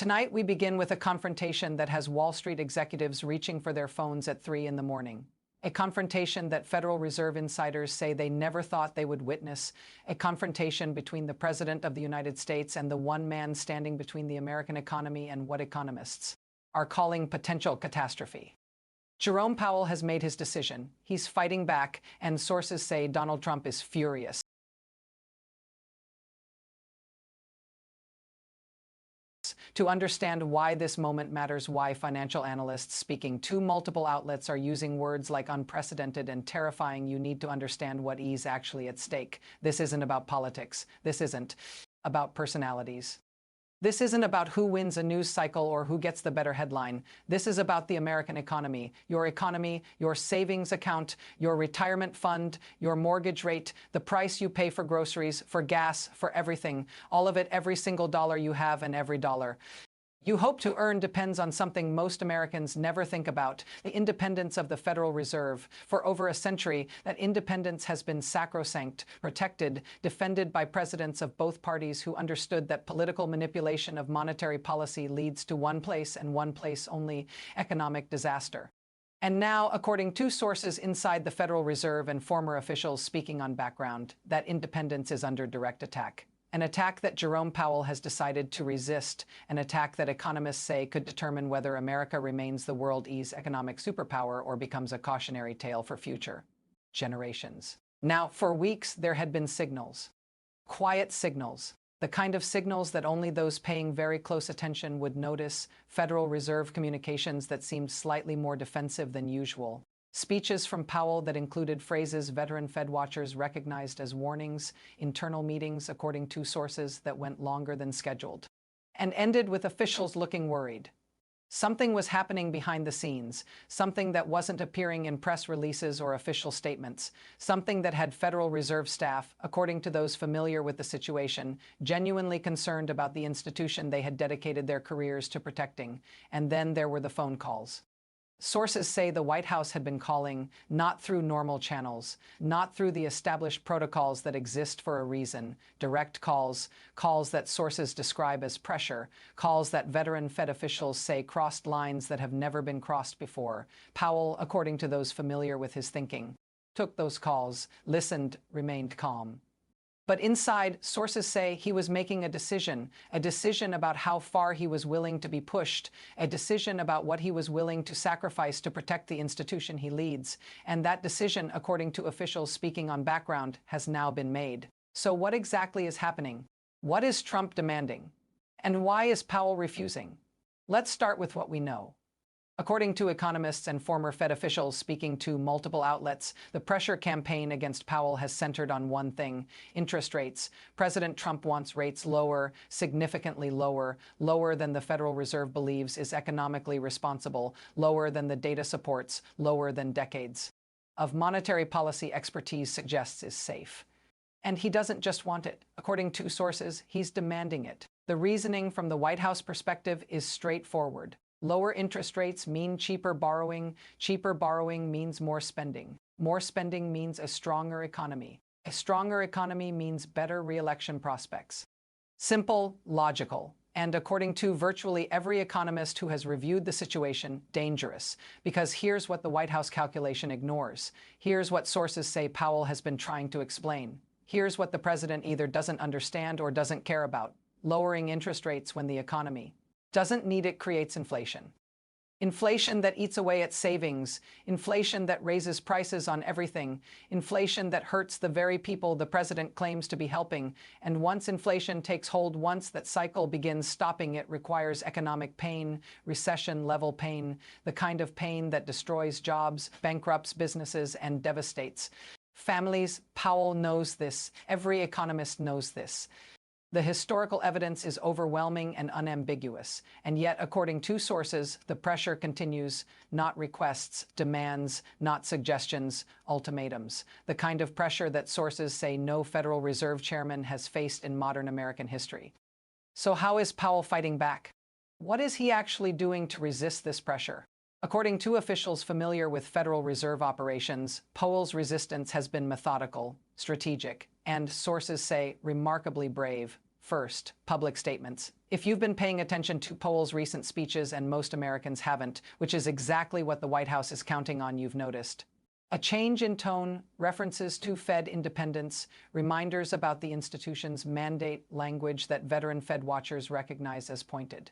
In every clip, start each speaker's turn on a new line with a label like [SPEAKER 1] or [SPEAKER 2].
[SPEAKER 1] Tonight, we begin with a confrontation that has Wall Street executives reaching for their phones at 3 in the morning. A confrontation that Federal Reserve insiders say they never thought they would witness. A confrontation between the President of the United States and the one man standing between the American economy and what economists are calling potential catastrophe. Jerome Powell has made his decision. He's fighting back, and sources say Donald Trump is furious. To understand why this moment matters, why financial analysts speaking to multiple outlets are using words like unprecedented and terrifying, you need to understand what is actually at stake. This isn't about politics. This isn't about personalities. This isn't about who wins a news cycle or who gets the better headline. This is about the American economy, your savings account, your retirement fund, your mortgage rate, the price you pay for groceries, for gas, for everything. All of it, every single dollar you have and every dollar you hope to earn depends on something most Americans never think about: the independence of the Federal Reserve. For over a century, that independence has been sacrosanct, protected, defended by presidents of both parties who understood that political manipulation of monetary policy leads to one place and one place only: economic disaster. And now, according to sources inside the Federal Reserve and former officials speaking on background, that independence is under direct attack. An attack that Jerome Powell has decided to resist, an attack that economists say could determine whether America remains the world's economic superpower or becomes a cautionary tale for future generations. Now, for weeks, there had been signals. Quiet signals. The kind of signals that only those paying very close attention would notice. Federal Reserve communications that seemed slightly more defensive than usual. Speeches from Powell that included phrases veteran Fed watchers recognized as warnings, internal meetings, according to sources, that went longer than scheduled, and ended with officials looking worried. Something was happening behind the scenes, something that wasn't appearing in press releases or official statements, something that had Federal Reserve staff, according to those familiar with the situation, genuinely concerned about the institution they had dedicated their careers to protecting. And then there were the phone calls. Sources say the White House had been calling, not through normal channels, not through the established protocols that exist for a reason, direct calls, calls that sources describe as pressure, calls that veteran Fed officials say crossed lines that have never been crossed before. Powell, according to those familiar with his thinking, took those calls, listened, remained calm. But inside, sources say he was making a decision about how far he was willing to be pushed, a decision about what he was willing to sacrifice to protect the institution he leads. And that decision, according to officials speaking on background, has now been made. So what exactly is happening? What is Trump demanding? And why is Powell refusing? Let's start with what we know. According to economists and former Fed officials speaking to multiple outlets, the pressure campaign against Powell has centered on one thing: interest rates. President Trump wants rates lower, significantly lower, lower than the Federal Reserve believes is economically responsible, lower than the data supports, lower than decades of monetary policy expertise suggests is safe. And he doesn't just want it. According to sources, he's demanding it. The reasoning from the White House perspective is straightforward. Lower interest rates mean cheaper borrowing. Cheaper borrowing means more spending. More spending means a stronger economy. A stronger economy means better re-election prospects. Simple, logical, and according to virtually every economist who has reviewed the situation, dangerous. Because here's what the White House calculation ignores. Here's what sources say Powell has been trying to explain. Here's what the president either doesn't understand or doesn't care about. Lowering interest rates when the economy doesn't need it creates inflation. Inflation that eats away at savings, inflation that raises prices on everything, inflation that hurts the very people the president claims to be helping. And once inflation takes hold, once that cycle begins, stopping it requires economic pain, recession-level pain, the kind of pain that destroys jobs, bankrupts businesses, and devastates families. Powell knows this. Every economist knows this. The historical evidence is overwhelming and unambiguous, and yet, according to sources, the pressure continues, not requests, demands, not suggestions, ultimatums. The kind of pressure that sources say no Federal Reserve chairman has faced in modern American history. So how is Powell fighting back? What is he actually doing to resist this pressure? According to officials familiar with Federal Reserve operations, Powell's resistance has been methodical, strategic, and, sources say, remarkably brave. First, public statements. If you've been paying attention to Powell's recent speeches, and most Americans haven't, which is exactly what the White House is counting on, you've noticed a change in tone, references to Fed independence, reminders about the institution's mandate, language that veteran Fed watchers recognize as pointed.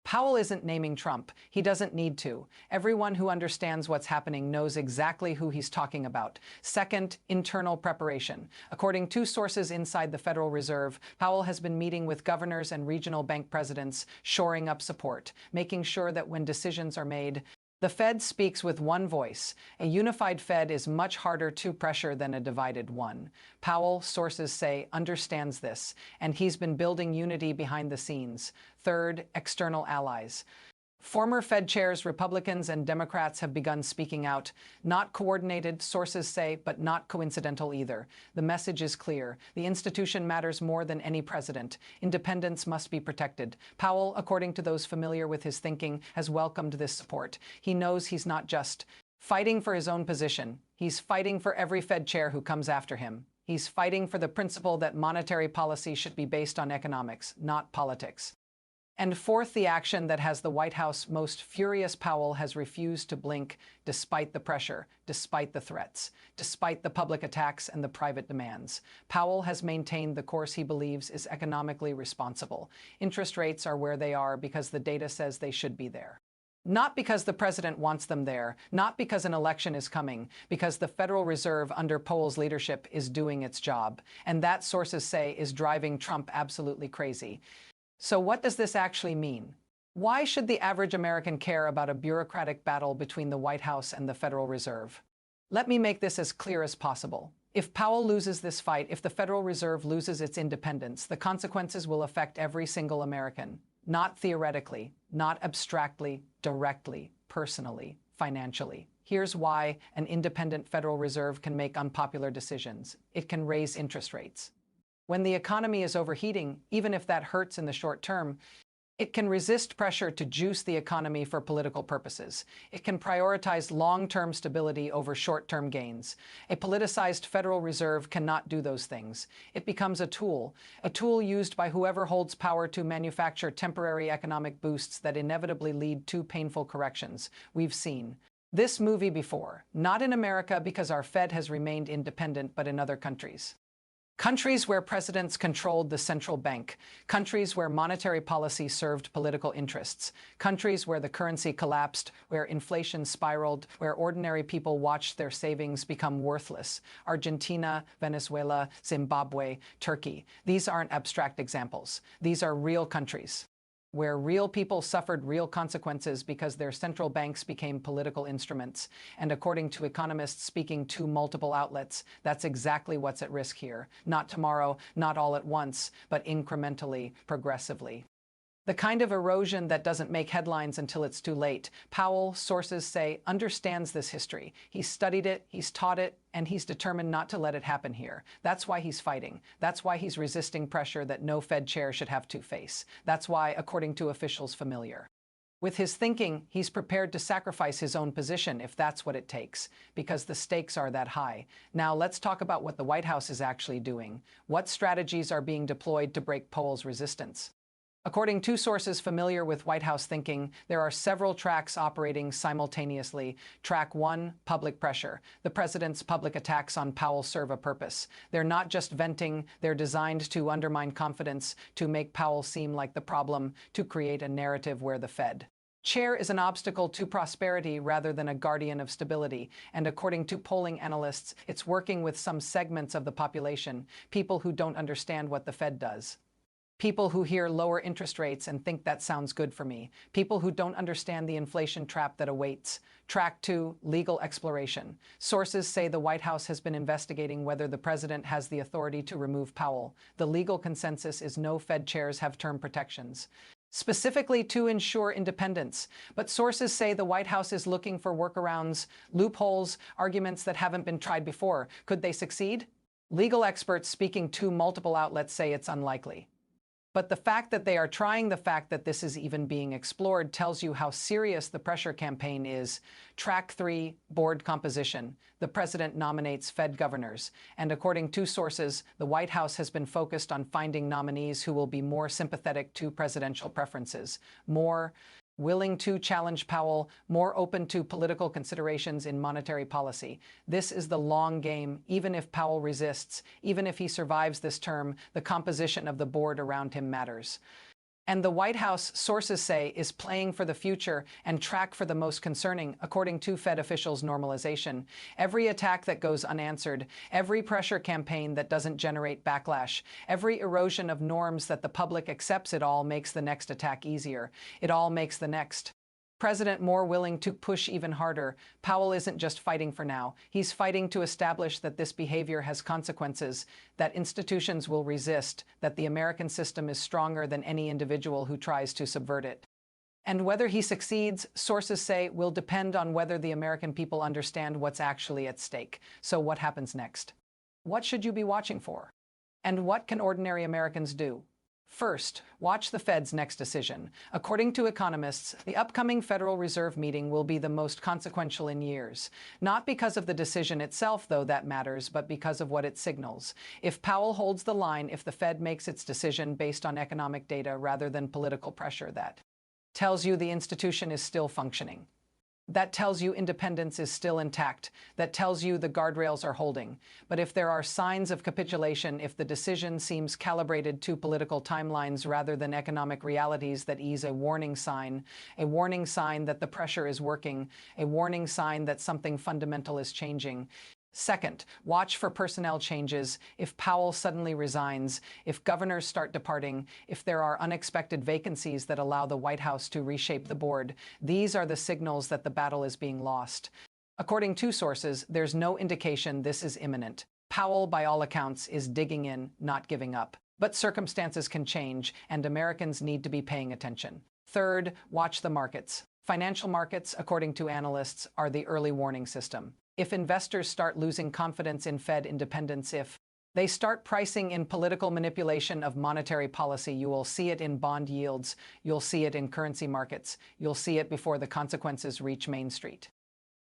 [SPEAKER 1] Powell isn't naming Trump. He doesn't need to. Everyone who understands what's happening knows exactly who he's talking about. Second, internal preparation. According to sources inside the Federal Reserve, Powell has been meeting with governors and regional bank presidents, shoring up support, making sure that when decisions are made, the Fed speaks with one voice. A unified Fed is much harder to pressure than a divided one. Powell, sources say, understands this, and he's been building unity behind the scenes. Third, external allies. Former Fed chairs, Republicans and Democrats, have begun speaking out. Not coordinated, sources say, but not coincidental either. The message is clear. The institution matters more than any president. Independence must be protected. Powell, according to those familiar with his thinking, has welcomed this support. He knows he's not just fighting for his own position. He's fighting for every Fed chair who comes after him. He's fighting for the principle that monetary policy should be based on economics, not politics. And fourth, the action that has the White House most furious. Powell has refused to blink despite the pressure, despite the threats, despite the public attacks and the private demands. Powell has maintained the course he believes is economically responsible. Interest rates are where they are because the data says they should be there. Not because the president wants them there, not because an election is coming, because the Federal Reserve under Powell's leadership is doing its job. And that, sources say, is driving Trump absolutely crazy. So what does this actually mean? Why should the average American care about a bureaucratic battle between the White House and the Federal Reserve? Let me make this as clear as possible. If Powell loses this fight, if the Federal Reserve loses its independence, the consequences will affect every single American. Not theoretically, not abstractly, directly, personally, financially. Here's why an independent Federal Reserve can make unpopular decisions. It can raise interest rates. When the economy is overheating, even if that hurts in the short term, it can resist pressure to juice the economy for political purposes. It can prioritize long-term stability over short-term gains. A politicized Federal Reserve cannot do those things. It becomes a tool used by whoever holds power to manufacture temporary economic boosts that inevitably lead to painful corrections. We've seen this movie before, not in America because our Fed has remained independent, but in other countries. Countries where presidents controlled the central bank, countries where monetary policy served political interests, countries where the currency collapsed, where inflation spiraled, where ordinary people watched their savings become worthless. Argentina, Venezuela, Zimbabwe, Turkey. These aren't abstract examples. These are real countries where real people suffered real consequences because their central banks became political instruments. And according to economists speaking to multiple outlets, that's exactly what's at risk here. Not tomorrow, not all at once, but incrementally, progressively. The kind of erosion that doesn't make headlines until it's too late. Powell, sources say, understands this history. He's studied it, he's taught it, and he's determined not to let it happen here. That's why he's fighting. That's why he's resisting pressure that no Fed chair should have to face. That's why, according to officials familiar with his thinking, he's prepared to sacrifice his own position if that's what it takes, because the stakes are that high. Now let's talk about what the White House is actually doing. What strategies are being deployed to break Powell's resistance? According to sources familiar with White House thinking, there are several tracks operating simultaneously. Track 1, public pressure. The president's public attacks on Powell serve a purpose. They're not just venting, they're designed to undermine confidence, to make Powell seem like the problem, to create a narrative where the Fed chair is an obstacle to prosperity rather than a guardian of stability. And according to polling analysts, it's working with some segments of the population, people who don't understand what the Fed does. People who hear lower interest rates and think that sounds good for me. People who don't understand the inflation trap that awaits. Track 2, legal exploration. Sources say the White House has been investigating whether the president has the authority to remove Powell. The legal consensus is no Fed chairs have term protections, specifically to ensure independence. But sources say the White House is looking for workarounds, loopholes, arguments that haven't been tried before. Could they succeed? Legal experts speaking to multiple outlets say it's unlikely. But the fact that they are trying, the fact that this is even being explored, tells you how serious the pressure campaign is. Track 3, board composition. The president nominates Fed governors. And according to sources, the White House has been focused on finding nominees who will be more sympathetic to presidential preferences, more willing to challenge Powell, more open to political considerations in monetary policy. This is the long game. Even if Powell resists, even if he survives this term, the composition of the board around him matters. And the White House, sources say, is playing for the future and track for the most concerning, according to Fed officials, normalization. Every attack that goes unanswered, every pressure campaign that doesn't generate backlash, every erosion of norms that the public accepts, it all makes the next attack easier. It all makes the next president more willing to push even harder. Powell isn't just fighting for now. He's fighting to establish that this behavior has consequences, that institutions will resist, that the American system is stronger than any individual who tries to subvert it. And whether he succeeds, sources say, will depend on whether the American people understand what's actually at stake. So what happens next? What should you be watching for? And what can ordinary Americans do? First, watch the Fed's next decision. According to economists, the upcoming Federal Reserve meeting will be the most consequential in years. Not because of the decision itself, though that matters, but because of what it signals. If Powell holds the line, if the Fed makes its decision based on economic data rather than political pressure, that tells you the institution is still functioning. That tells you independence is still intact. That tells you the guardrails are holding. But if there are signs of capitulation, if the decision seems calibrated to political timelines rather than economic realities, that is a warning sign that the pressure is working, a warning sign that something fundamental is changing. Second, watch for personnel changes. If Powell suddenly resigns, if governors start departing, if there are unexpected vacancies that allow the White House to reshape the board, these are the signals that the battle is being lost. According to sources, there's no indication this is imminent. Powell, by all accounts, is digging in, not giving up. But circumstances can change, and Americans need to be paying attention. Third, watch the markets. Financial markets, according to analysts, are the early warning system. If investors start losing confidence in Fed independence, if they start pricing in political manipulation of monetary policy, you will see it in bond yields, you'll see it in currency markets, you'll see it before the consequences reach Main Street.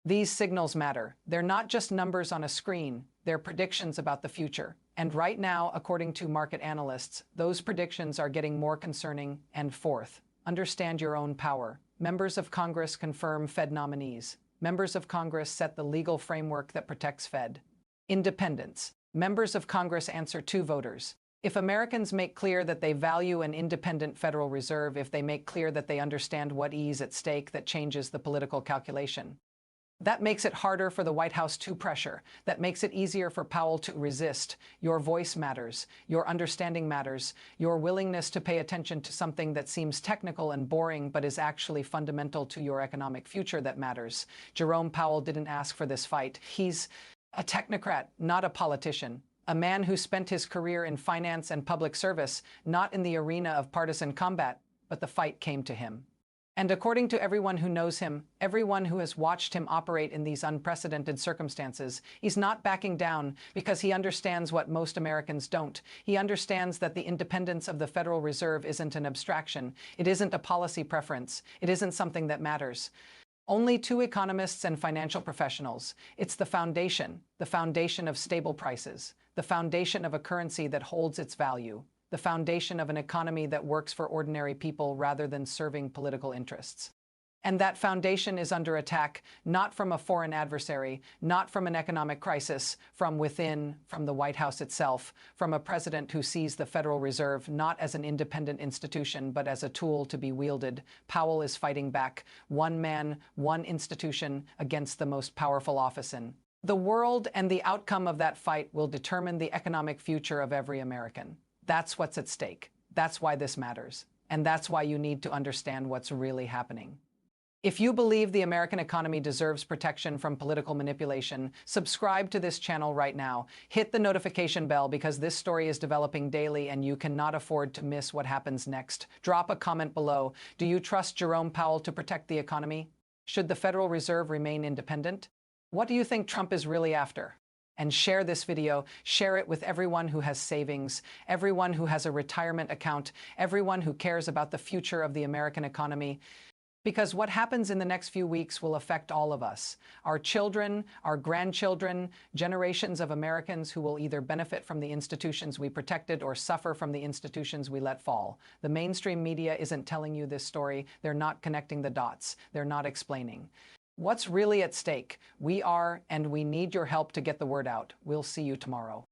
[SPEAKER 1] These signals matter. They're not just numbers on a screen, they're predictions about the future. And right now, according to market analysts, those predictions are getting more concerning. And fourth, understand your own power. Members of Congress confirm Fed nominees. Members of Congress set the legal framework that protects Fed independence. Members of Congress answer to voters. If Americans make clear that they value an independent Federal Reserve, if they make clear that they understand what is at stake, that changes the political calculation. That makes it harder for the White House to pressure. That makes it easier for Powell to resist. Your voice matters. Your understanding matters. Your willingness to pay attention to something that seems technical and boring but is actually fundamental to your economic future, that matters. Jerome Powell didn't ask for this fight. He's a technocrat, not a politician. A man who spent his career in finance and public service, not in the arena of partisan combat, but the fight came to him. And according to everyone who knows him, everyone who has watched him operate in these unprecedented circumstances, he's not backing down because he understands what most Americans don't. He understands that the independence of the Federal Reserve isn't an abstraction. It isn't a policy preference. It isn't something that matters. Only to economists and financial professionals. It's the foundation of stable prices, the foundation of a currency that holds its value, the foundation of an economy that works for ordinary people rather than serving political interests. And that foundation is under attack, not from a foreign adversary, not from an economic crisis, from within, from the White House itself, from a president who sees the Federal Reserve not as an independent institution, but as a tool to be wielded. Powell is fighting back, one man, one institution, against the most powerful office in the world, and the outcome of that fight will determine the economic future of every American. That's what's at stake. That's why this matters. And that's why you need to understand what's really happening. If you believe the American economy deserves protection from political manipulation, subscribe to this channel right now. Hit the notification bell because this story is developing daily and you cannot afford to miss what happens next. Drop a comment below. Do you trust Jerome Powell to protect the economy? Should the Federal Reserve remain independent? What do you think Trump is really after? And share this video. Share it with everyone who has savings, everyone who has a retirement account, everyone who cares about the future of the American economy. Because what happens in the next few weeks will affect all of us, our children, our grandchildren, generations of Americans who will either benefit from the institutions we protected or suffer from the institutions we let fall. The mainstream media isn't telling you this story. They're not connecting the dots. They're not explaining. What's really at stake? We are, and we need your help to get the word out. We'll see you tomorrow.